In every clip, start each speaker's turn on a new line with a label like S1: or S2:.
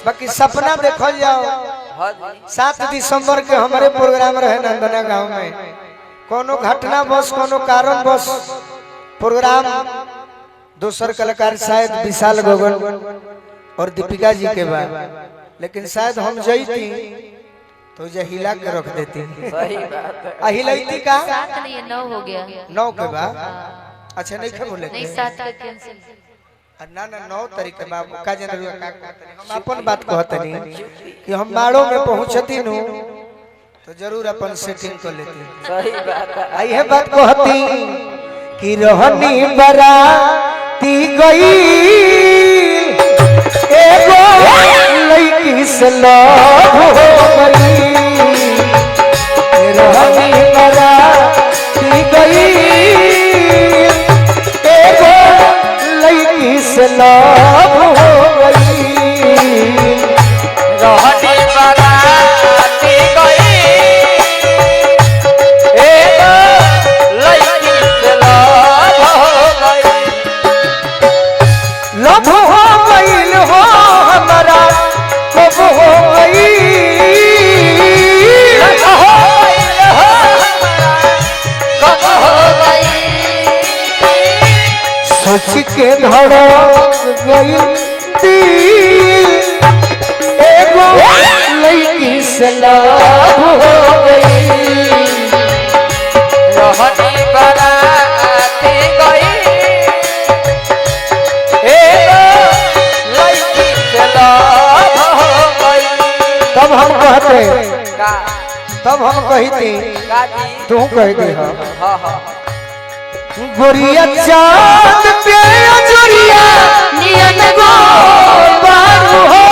S1: बाकी सपना देखो जाओ 7 दिसंबर के हमारे प्रोग्राम रहे नंदना गांव में, कोनो घटना बस कोनो कारण बस प्रोग्राम दूसर कलाकार शायद विशाल गोगन और दीपिका जी के बाद, लेकिन शायद हम जईती तो जे हिला के रख देती।
S2: सही बात है।
S1: हिलैती का
S3: 7 नहीं 9 हो गया।
S1: 9 के बाद अच्छा नहीं खे बोले
S3: नहीं 7 का कैंसिल।
S1: ना ना 9 तारीख के बाद का जनरल हम अपन बात कहते नहीं कि हम माड़ो में पहुंचती नु तो जरूर अपन सेटिंग कर लेती।
S2: सही बात है।
S1: आई है बात कहती कि रहनी बराती गई एगो लड़की से लव हो गई, रहनी बराती गई एगो लड़की से लव हो गई,
S2: रहनी बराती गई एगो लड़की से लव हो गई।
S1: लव हो गई हो हमारा कब हो गई,
S2: कब हो गई।
S1: सोच के धड़क गई दिल एगो लड़की से लव हो गई,
S2: रहनी बराती गई एगो लड़की से लव हो गई।
S1: तब हम कहते
S2: का
S1: तब हम कहती
S2: का जी?
S1: तू कह दे
S2: हाँ हाँ
S1: गोरिया चांद पे अजरिया नियन गोर बारू हो,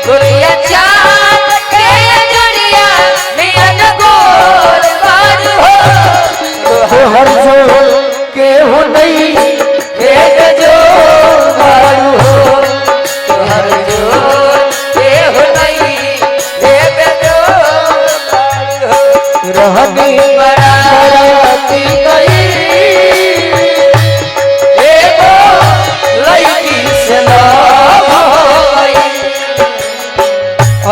S2: गुड़िया चाँद के जुड़िया मियन गोर बार हो।
S1: तोहर जोड़ के हो नहीं
S2: एक जो बारू हो हर जोर के हो नहीं एक जो बारू हो।
S1: रहनी
S2: बराती गई एगो लड़की से लव हो गई।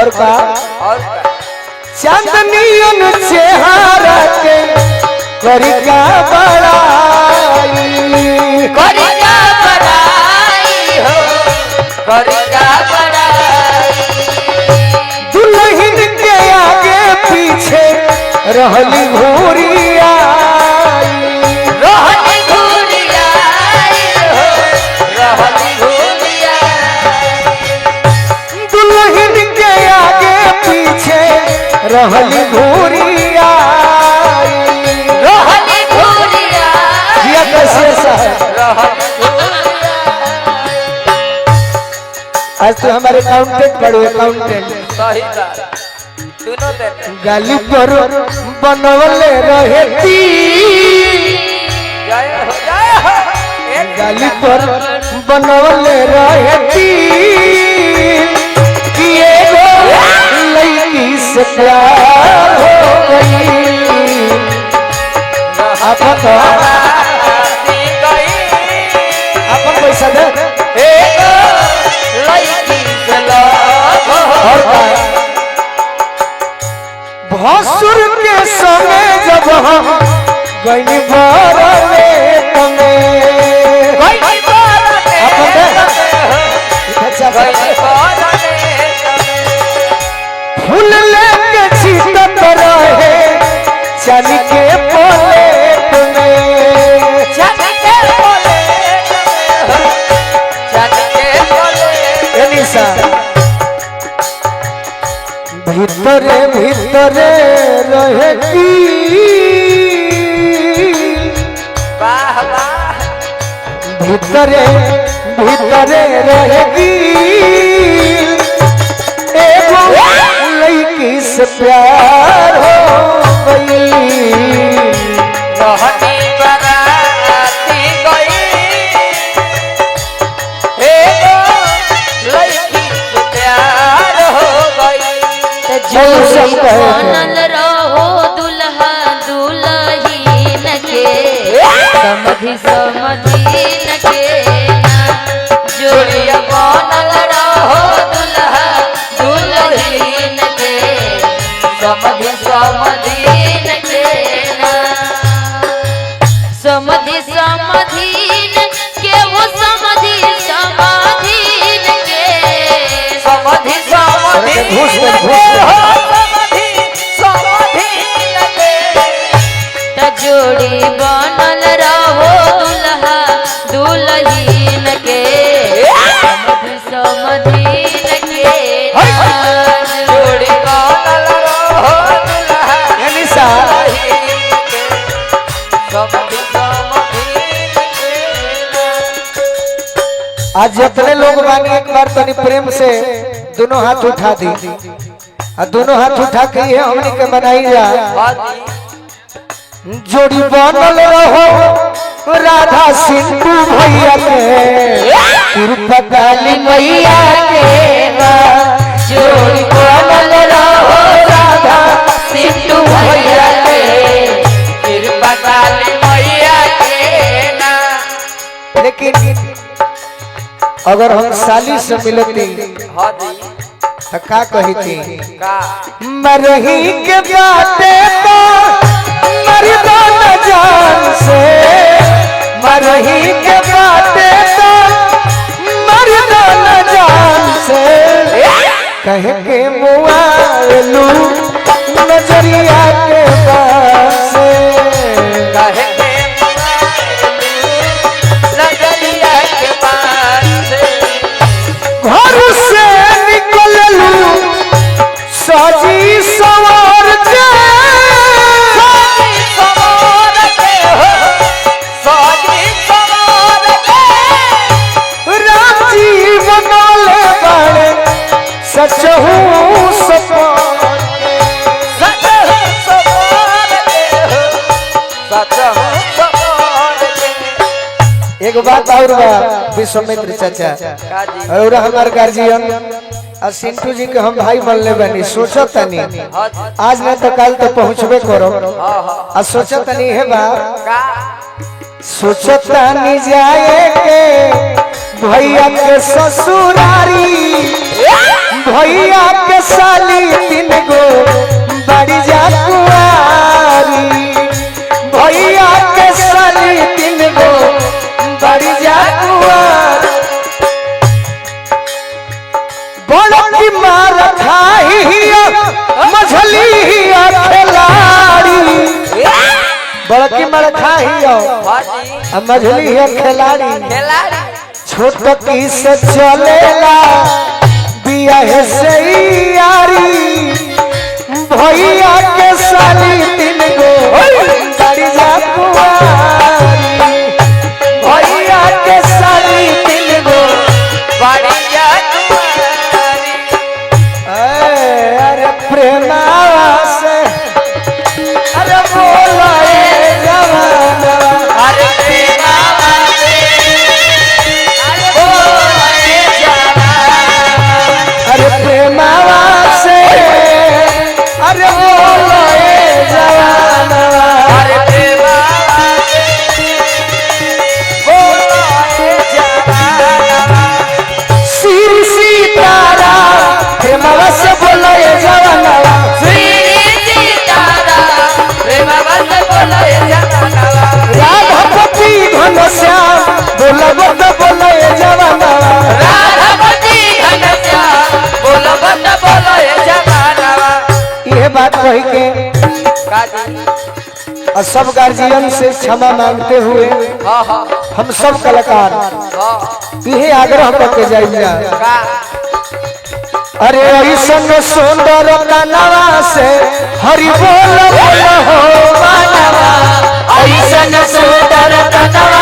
S1: और का
S2: और का?
S1: चांदनियन चेहरा के करिका बड़ाई,
S2: करिका बड़ाई हो करिका बड़ाई।
S1: दुल्हन के आगे पीछे रहली घूरिया,
S2: रहनी घूरिया हो रहनी घूरिया।
S1: दुल्हन के आगे पीछे रहली घूरिया,
S2: रहनी घूरिया
S1: ये कैसे साहब
S2: रहनी घूरिया।
S1: आज तो हमारे अकाउंटेंट बड़े अकाउंटेंट
S2: सही बात सुनो देते
S1: गाली पर बनवले रहती,
S2: जय हो
S1: गाली पर बनवले रहती कि एगो लड़की से प्यार हो गई। अपन
S2: बराती गई
S1: अपन पैसा दे
S2: एगो लड़की से लव हो गई।
S1: भसुर के समय जब हम गई बरले तमे
S2: गई बारने
S1: अच्छा
S2: गई बारने
S1: फूल लेके छीटत रहे चल के प्लेट में,
S2: चल के बोले चल के बोले।
S1: निशा भीतरे भीतरे रहेगी
S2: वाह वाह
S1: भीतरे भीतरे रहेगी एगो लड़की से प्यार हो गई,
S2: रहनी बराती गई एगो लड़की से प्यार हो गई।
S3: जोड़ी बनल रहो दुल्हा दुल्हीन के समधि समधीन के जोड़िया बनल रहो दुल्हा समधीन के वो समधी समाधीन के
S2: समधि समधि
S1: घूस दे, घूस दे।
S2: हो समधि समधि लगे
S3: त जोड़ी बनल रहो दुल्हा दुल्हीन के समधि समधीन के
S2: जोड़ी बनल रहो दुल्हा
S1: ये निशा
S2: समधि समधि लगे
S1: आज जितने लोग बानी एक बार तनी प्रेम से दोनों हाथ उठा दी और दोनों हाथ उठा के ये हमनी के बनाई जा जोड़ी बनल रहो राधा सिंधु भैया के कृपा काली मैया के
S3: जोड़ी बनल रहो राधा सिंधु भैया के
S2: कृपा काली मैया के ना
S1: लेकिन अगर हम साली से मिलती
S2: हदी
S1: तो का कही थी
S2: का
S1: मरही के बाते तो मरदा न जान से मरही के बाते तो मरदा न जान से कह के मुआलू नजरिया के पास से
S2: कहे के नजरिया के पास से
S1: घर से निकललू सजी सवार के
S2: सवार के हो सजी सवार के
S1: राम जी बनले बाड़े सचहू सपार
S2: सच सवार के हो सच सवार के
S1: एक बात और बा विश्वामित्र चाचा
S2: काजी
S1: और हमार गार्जियन और सिंटू जी के हम भाई बनले बनी सोचो तनी आज न तो कल तो पहुँचबे करो और सोचो तनी है बा
S2: का
S1: सोचो तनी जाए के भैया के ससुरारी भैया के साली तीन गो बड़ी जा कुआरी भैया के साली तीन गो बड़ी जा कुआरी बड़ी मार खाई मछली खिलाड़ी बड़की मार खाई
S2: हाजी
S1: मछली खिलाड़ी
S2: खिलाड़ी
S1: छोट की से चलेला बिया से यारी भैया के साली तीन गो बड़ी जा कुआरी भैया के साली तीन गो
S2: बढ़िया तुम्हारी
S1: अरे प्रेमावा से अरे बोला ए जवाना
S2: अरे तेरा बाबे अरे बोले जाना
S1: अरे प्रेमावा से अरे बोला ए जवाना
S2: अरे तेरा बाबे बोले जाना
S1: सिर सीतारा प्रेमावा से बोला ए जवाना
S2: श्री सीतारा प्रेम बस बोले जाना
S1: राधापति घनश्याम बोला बोला ए जवाना
S2: राधापति घनश्याम बोलो बस बोले जाना
S1: यह बात कही के
S2: काजी
S1: और सब गार्जियन से क्षमा मांगते हुए
S2: हाँ हाँ
S1: हम सब कलाकार
S2: हाँ
S1: यही आग्रह करके जाइए
S2: का
S1: अरे ऐसन सुंदर कनवा से हरि बोल बोल हो मानवा ऐसन सुंदर कनवा